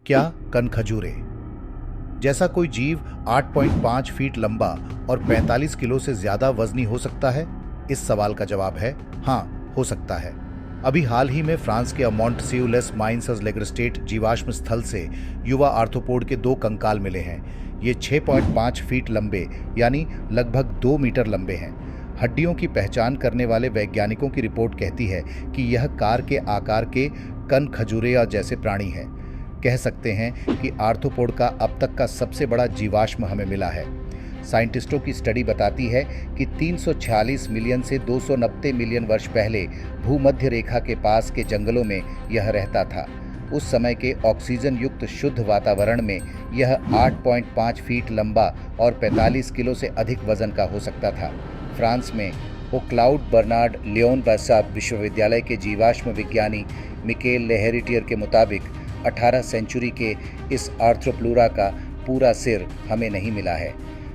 क्या कनखजूरे जैसा कोई जीव 8.5 फीट लंबा और 45 किलो से ज्यादा वजनी हो सकता है? इस सवाल का जवाब है हाँ, हो सकता है। अभी हाल ही में फ्रांस के अमोंट सिउलेस माइंस लेग्रस्टेट जीवाश्म स्थल से युवा आर्थ्रोपोड के 2 कंकाल मिले हैं। ये 6.5 फीट लंबे यानी लगभग 2 मीटर लंबे हैं। हड्डियों की पहचान करने वाले वैज्ञानिकों की रिपोर्ट कहती है कि यह कार के आकार के कनखजूरे जैसे प्राणी हैं। कह सकते हैं कि आर्थ्रोपोड का अब तक का सबसे बड़ा जीवाश्म हमें मिला है। साइंटिस्टों की स्टडी बताती है कि 346 मिलियन से 290 मिलियन वर्ष पहले भूमध्य रेखा के पास के जंगलों में यह रहता था। उस समय के ऑक्सीजन युक्त शुद्ध वातावरण में यह 8.5 फीट लंबा और 45 किलो से अधिक वजन का हो सकता था। फ्रांस में क्लाउड बर्नार्ड लियोन बासाब विश्वविद्यालय के जीवाश्म विज्ञानी मिकेल लेहेरिटियर के मुताबिक 18 सेंचुरी के इस आर्थ्रोप्लूरा का पूरा सिर हमें नहीं मिला है,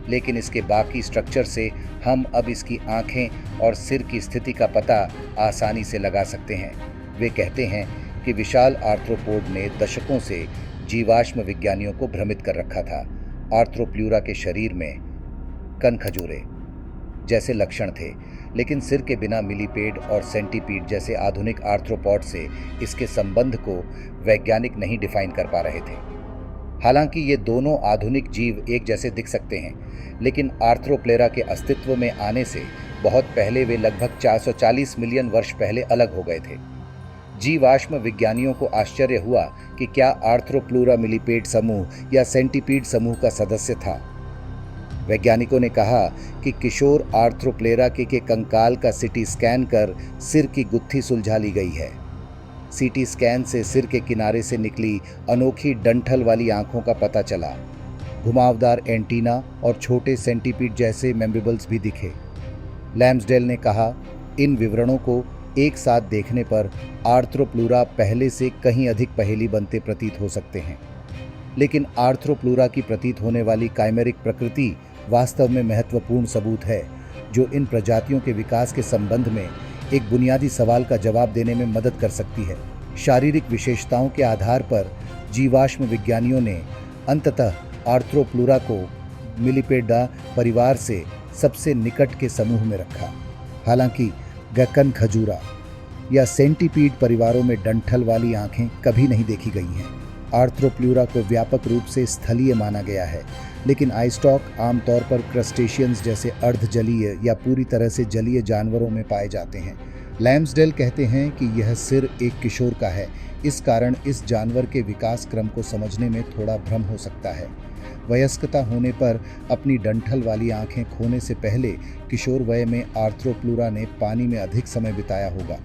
लेकिन इसके बाकी स्ट्रक्चर से हम अब इसकी आंखें और सिर की स्थिति का पता आसानी से लगा सकते हैं। वे कहते हैं कि विशाल आर्थ्रोपोड ने दशकों से जीवाश्म विज्ञानियों को भ्रमित कर रखा था। आर्थ्रोप्लूरा के शरीर में कनखजूरे जैसे लक्षण थे, लेकिन सिर के बिना मिलीपेड और सेंटीपीड जैसे आधुनिक आर्थ्रोपॉड से इसके संबंध को वैज्ञानिक नहीं डिफाइन कर पा रहे थे। हालांकि ये दोनों आधुनिक जीव एक जैसे दिख सकते हैं, लेकिन आर्थ्रोप्लेरा के अस्तित्व में आने से बहुत पहले वे लगभग 440 मिलियन वर्ष पहले अलग हो गए थे। जीवाश्म विज्ञानियों को आश्चर्य हुआ कि क्या आर्थ्रोप्लूरा मिलीपेड समूह या सेंटीपीड समूह का सदस्य था। वैज्ञानिकों ने कहा कि किशोर आर्थ्रोप्लेरा के कंकाल का सीटी स्कैन कर सिर की गुत्थी सुलझा ली गई है। सीटी स्कैन से सिर के किनारे से निकली अनोखी डंठल वाली आंखों का पता चला। घुमावदार एंटीना और छोटे सेंटीपीड जैसे मेम्ब्रेबल्स भी दिखे। लैम्सडेल ने कहा, इन विवरणों को एक साथ देखने पर आर्थ्रोप्लूरा पहले से कहीं अधिक पहेली बनते प्रतीत हो सकते हैं, लेकिन आर्थ्रोप्लूरा की प्रतीत होने वाली काइमेरिक प्रकृति वास्तव में महत्वपूर्ण सबूत है, जो इन प्रजातियों के विकास के संबंध में एक बुनियादी सवाल का जवाब देने में मदद कर सकती है। शारीरिक विशेषताओं के आधार पर जीवाश्म विज्ञानियों ने अंततः आर्थ्रोप्लूरा को मिलीपेडा परिवार से सबसे निकट के समूह में रखा। हालांकि कनखजूरा या सेंटीपीड परिवारों में डंठल वाली आंखें कभी नहीं देखी गई हैं। आर्थ्रोप्लूरा को व्यापक रूप से स्थलीय माना गया है, लेकिन आइस्टॉक आमतौर पर क्रस्टेशियंस जैसे अर्धजलीय या पूरी तरह से जलीय जानवरों में पाए जाते हैं। लैम्सडेल कहते हैं कि यह सिर एक किशोर का है, इस कारण इस जानवर के विकास क्रम को समझने में थोड़ा भ्रम हो सकता है। वयस्कता होने पर अपनी डंठल वाली आंखें खोने से पहले किशोर वय में आर्थ्रोप्लूरा ने पानी में अधिक समय बिताया होगा।